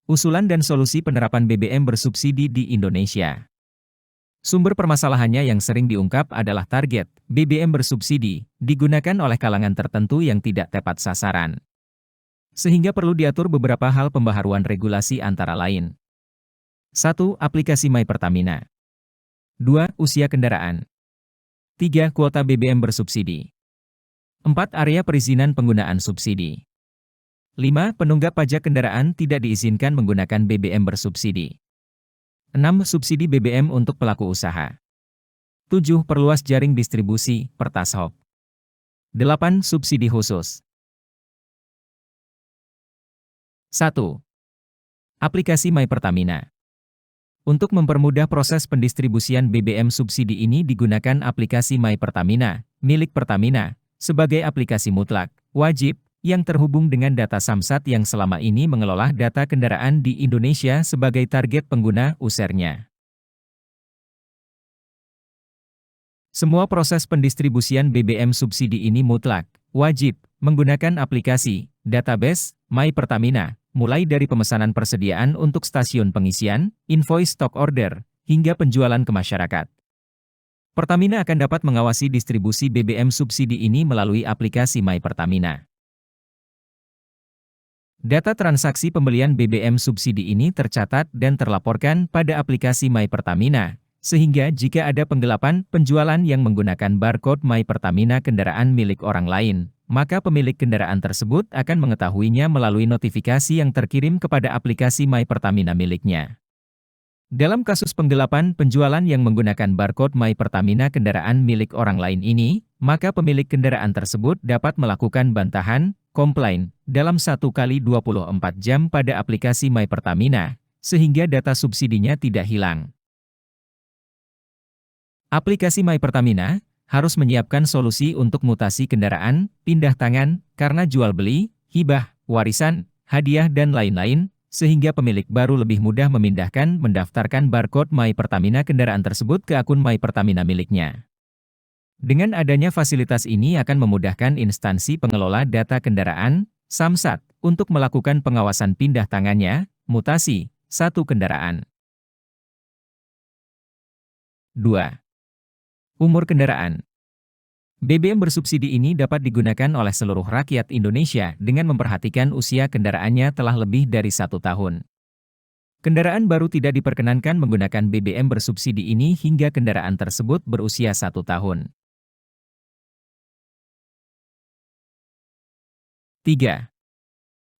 Usulan dan solusi penerapan BBM bersubsidi di Indonesia. Sumber permasalahannya yang sering diungkap adalah target BBM bersubsidi digunakan oleh kalangan tertentu yang tidak tepat sasaran. Sehingga perlu diatur beberapa hal pembaharuan regulasi antara lain. 1. Aplikasi My Pertamina. 2. Usia kendaraan. 3. Kuota BBM bersubsidi. 4. Area perizinan penggunaan subsidi. 5. Penunggak pajak kendaraan tidak diizinkan menggunakan BBM bersubsidi. 6. Subsidi BBM untuk pelaku usaha. 7. Perluas jaring distribusi, Pertashop. 8. Subsidi khusus. 1. Aplikasi My Pertamina. Untuk mempermudah proses pendistribusian BBM subsidi ini digunakan aplikasi My Pertamina, milik Pertamina, sebagai aplikasi mutlak, wajib, yang terhubung dengan data Samsat yang selama ini mengelola data kendaraan di Indonesia sebagai target pengguna usernya. Semua proses pendistribusian BBM subsidi ini mutlak, wajib, menggunakan aplikasi, database, My Pertamina, mulai dari pemesanan persediaan untuk stasiun pengisian, invoice stock order, hingga penjualan ke masyarakat. Pertamina akan dapat mengawasi distribusi BBM subsidi ini melalui aplikasi My Pertamina. Data transaksi pembelian BBM subsidi ini tercatat dan terlaporkan pada aplikasi My Pertamina, sehingga jika ada penggelapan penjualan yang menggunakan barcode My Pertamina kendaraan milik orang lain, maka pemilik kendaraan tersebut akan mengetahuinya melalui notifikasi yang terkirim kepada aplikasi My Pertamina miliknya. Dalam kasus penggelapan penjualan yang menggunakan barcode My Pertamina kendaraan milik orang lain ini, maka pemilik kendaraan tersebut dapat melakukan bantahan, komplain, dalam 1x24 jam pada aplikasi My Pertamina, sehingga data subsidinya tidak hilang. Aplikasi My Pertamina harus menyiapkan solusi untuk mutasi kendaraan, pindah tangan, karena jual beli, hibah, warisan, hadiah dan lain-lain, sehingga pemilik baru lebih mudah memindahkan mendaftarkan barcode My Pertamina kendaraan tersebut ke akun My Pertamina miliknya. Dengan adanya fasilitas ini akan memudahkan instansi pengelola data kendaraan, Samsat, untuk melakukan pengawasan pindah tangannya, mutasi, satu kendaraan. 2. Umur kendaraan. BBM bersubsidi ini dapat digunakan oleh seluruh rakyat Indonesia dengan memperhatikan usia kendaraannya telah lebih dari 1 tahun. Kendaraan baru tidak diperkenankan menggunakan BBM bersubsidi ini hingga kendaraan tersebut berusia 1 tahun. 3.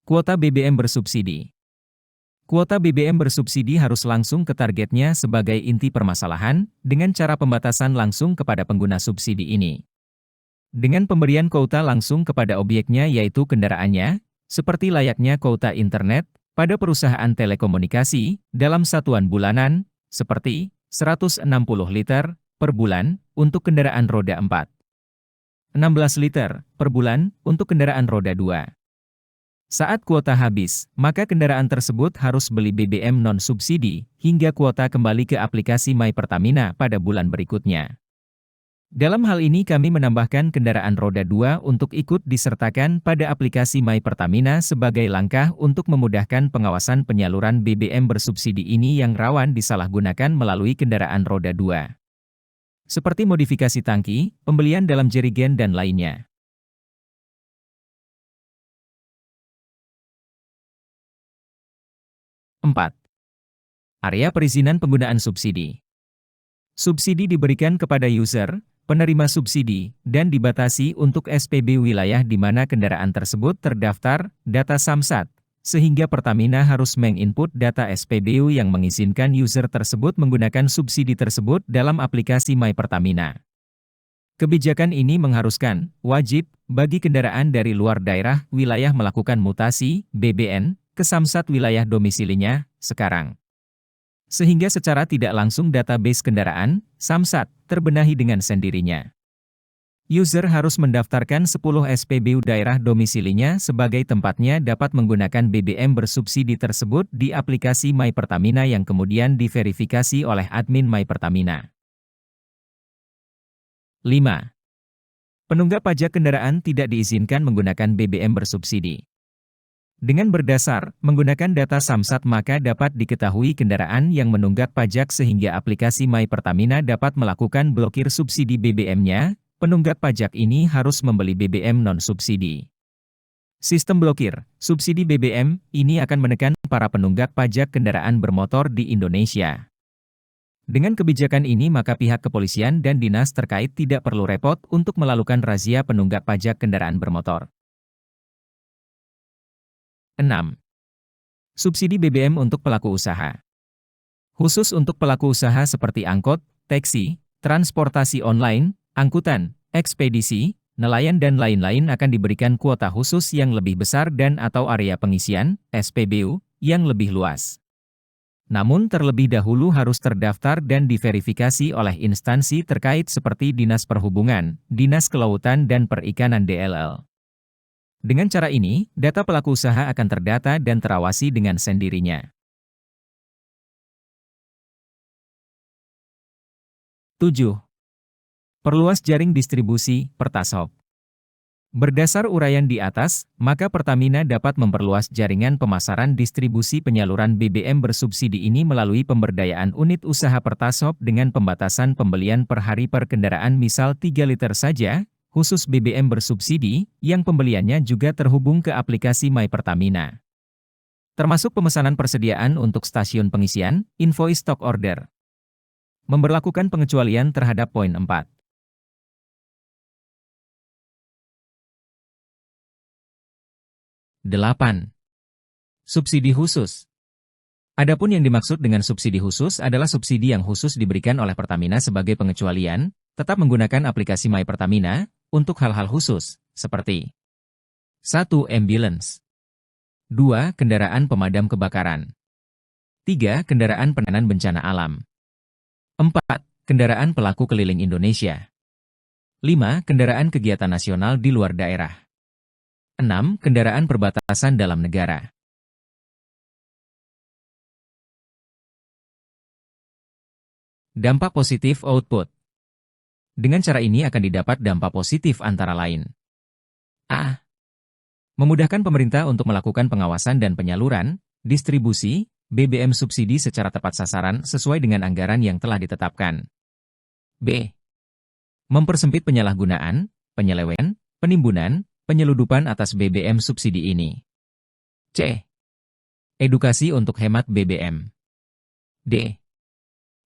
Kuota BBM bersubsidi. Kuota BBM bersubsidi harus langsung ke targetnya sebagai inti permasalahan, dengan cara pembatasan langsung kepada pengguna subsidi ini. Dengan pemberian kuota langsung kepada objeknya yaitu kendaraannya, seperti layaknya kuota internet, pada perusahaan telekomunikasi, dalam satuan bulanan, seperti 160 liter per bulan untuk kendaraan roda 4. 16 liter per bulan untuk kendaraan roda 2. Saat kuota habis, maka kendaraan tersebut harus beli BBM non-subsidi hingga kuota kembali ke aplikasi My Pertamina pada bulan berikutnya. Dalam hal ini kami menambahkan kendaraan roda 2 untuk ikut disertakan pada aplikasi My Pertamina sebagai langkah untuk memudahkan pengawasan penyaluran BBM bersubsidi ini yang rawan disalahgunakan melalui kendaraan roda 2. Seperti modifikasi tangki, pembelian dalam jerigen dan lainnya. 4. Area perizinan penggunaan subsidi. Subsidi diberikan kepada user, penerima subsidi, dan dibatasi untuk SPB wilayah di mana kendaraan tersebut terdaftar, data Samsat, sehingga Pertamina harus menginput data SPBU yang mengizinkan user tersebut menggunakan subsidi tersebut dalam aplikasi My Pertamina. Kebijakan ini mengharuskan, wajib, bagi kendaraan dari luar daerah wilayah melakukan mutasi, BBN, ke Samsat wilayah domisilinya, sekarang. Sehingga secara tidak langsung database kendaraan, Samsat, terbenahi dengan sendirinya. User harus mendaftarkan 10 SPBU daerah domisilinya sebagai tempatnya dapat menggunakan BBM bersubsidi tersebut di aplikasi My Pertamina yang kemudian diverifikasi oleh admin My Pertamina. 5. Penunggak pajak kendaraan tidak diizinkan menggunakan BBM bersubsidi. Dengan berdasar menggunakan data Samsat maka dapat diketahui kendaraan yang menunggak pajak sehingga aplikasi My Pertamina dapat melakukan blokir subsidi BBM-nya, penunggak pajak ini harus membeli BBM non-subsidi. Sistem blokir subsidi BBM ini akan menekan para penunggak pajak kendaraan bermotor di Indonesia. Dengan kebijakan ini maka pihak kepolisian dan dinas terkait tidak perlu repot untuk melakukan razia penunggak pajak kendaraan bermotor. 6. Subsidi BBM untuk pelaku usaha. Khusus untuk pelaku usaha seperti angkot, taksi, transportasi online, angkutan, ekspedisi, nelayan dan lain-lain akan diberikan kuota khusus yang lebih besar dan atau area pengisian, SPBU, yang lebih luas. Namun terlebih dahulu harus terdaftar dan diverifikasi oleh instansi terkait seperti Dinas Perhubungan, Dinas Kelautan dan Perikanan DLL. Dengan cara ini, data pelaku usaha akan terdata dan terawasi dengan sendirinya. 7. Perluas jaring distribusi, Pertasop. Berdasar uraian di atas, maka Pertamina dapat memperluas jaringan pemasaran distribusi penyaluran BBM bersubsidi ini melalui pemberdayaan unit usaha Pertasop dengan pembatasan pembelian per hari per kendaraan misal 3 liter saja, khusus BBM bersubsidi, yang pembeliannya juga terhubung ke aplikasi My Pertamina. Termasuk pemesanan persediaan untuk stasiun pengisian, invoice stock order. Memberlakukan pengecualian terhadap poin 4. 8. Subsidi khusus. Adapun yang dimaksud dengan subsidi khusus adalah subsidi yang khusus diberikan oleh Pertamina sebagai pengecualian, tetap menggunakan aplikasi My Pertamina, untuk hal-hal khusus, seperti 1. Ambulans 2. Kendaraan pemadam kebakaran 3. Kendaraan penanganan bencana alam 4. Kendaraan pelaku keliling Indonesia 5. Kendaraan kegiatan nasional di luar daerah 6. Kendaraan perbatasan dalam negara. Dampak positif output. Dengan cara ini akan didapat dampak positif antara lain. A. Memudahkan pemerintah untuk melakukan pengawasan dan penyaluran, distribusi, BBM subsidi secara tepat sasaran sesuai dengan anggaran yang telah ditetapkan. B. Mempersempit penyalahgunaan, penyelewengan, penimbunan, penyeludupan atas BBM subsidi ini. C. Edukasi untuk hemat BBM. D.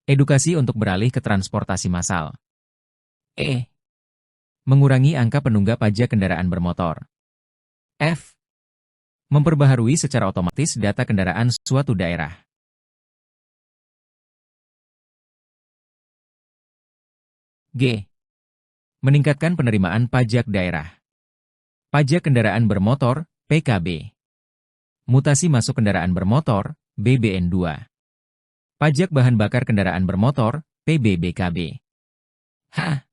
Edukasi untuk beralih ke transportasi massal. E. Mengurangi angka penunggak pajak kendaraan bermotor. F. Memperbaharui secara otomatis data kendaraan suatu daerah. G. Meningkatkan penerimaan pajak daerah. Pajak kendaraan bermotor, PKB. Mutasi masuk kendaraan bermotor, BBN2. Pajak bahan bakar kendaraan bermotor, PBBKB. H.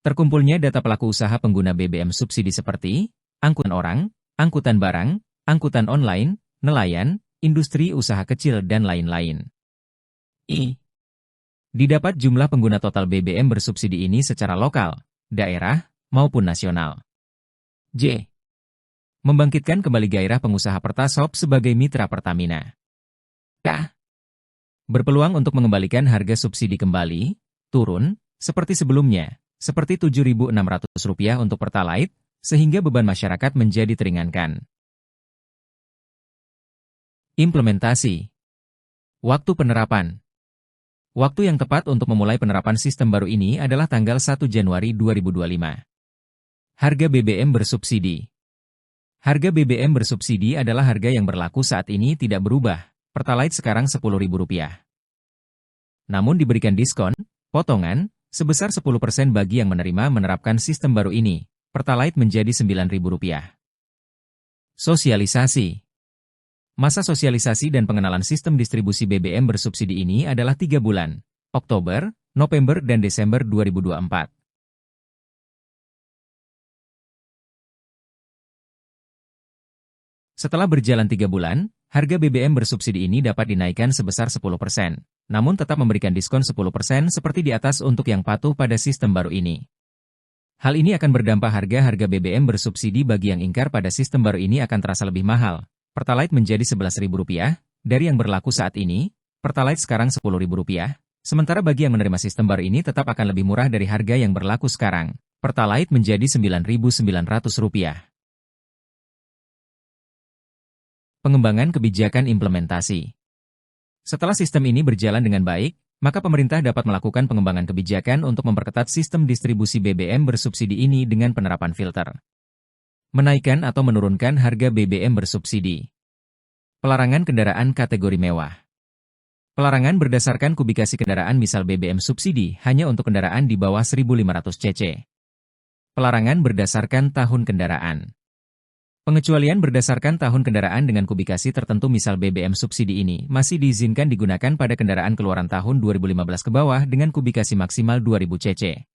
Terkumpulnya data pelaku usaha pengguna BBM subsidi seperti angkutan orang, angkutan barang, angkutan online, nelayan, industri usaha kecil dan lain-lain. I. Didapat jumlah pengguna total BBM bersubsidi ini secara lokal, daerah, maupun nasional. J. Membangkitkan kembali gairah pengusaha Pertasop sebagai mitra Pertamina. K. Berpeluang untuk mengembalikan harga subsidi kembali, turun, seperti sebelumnya, seperti Rp7.600 untuk Pertalite, sehingga beban masyarakat menjadi teringankan. Implementasi. Waktu penerapan. Waktu yang tepat untuk memulai penerapan sistem baru ini adalah tanggal 1 Januari 2025. Harga BBM bersubsidi. Harga BBM bersubsidi adalah harga yang berlaku saat ini tidak berubah, Pertalite sekarang Rp10.000. Namun diberikan diskon, potongan, sebesar 10% bagi yang menerapkan sistem baru ini, Pertalite menjadi Rp9.000. Sosialisasi. Masa sosialisasi dan pengenalan sistem distribusi BBM bersubsidi ini adalah 3 bulan, Oktober, November dan Desember 2024. Setelah berjalan 3 bulan, harga BBM bersubsidi ini dapat dinaikkan sebesar 10%, namun tetap memberikan diskon 10% seperti di atas untuk yang patuh pada sistem baru ini. Hal ini akan berdampak harga BBM bersubsidi bagi yang ingkar pada sistem baru ini akan terasa lebih mahal. Pertalite menjadi Rp11.000, dari yang berlaku saat ini, Pertalite sekarang Rp10.000. Sementara bagi yang menerima sistem baru ini tetap akan lebih murah dari harga yang berlaku sekarang. Pertalite menjadi Rp9.900. Pengembangan kebijakan implementasi. Setelah sistem ini berjalan dengan baik, maka pemerintah dapat melakukan pengembangan kebijakan untuk memperketat sistem distribusi BBM bersubsidi ini dengan penerapan filter. Menaikkan atau menurunkan harga BBM bersubsidi. Pelarangan kendaraan kategori mewah. Pelarangan berdasarkan kubikasi kendaraan misal BBM subsidi hanya untuk kendaraan di bawah 1.500 cc. Pelarangan berdasarkan tahun kendaraan. Pengecualian berdasarkan tahun kendaraan dengan kubikasi tertentu misal BBM subsidi ini masih diizinkan digunakan pada kendaraan keluaran tahun 2015 ke bawah dengan kubikasi maksimal 2000 cc.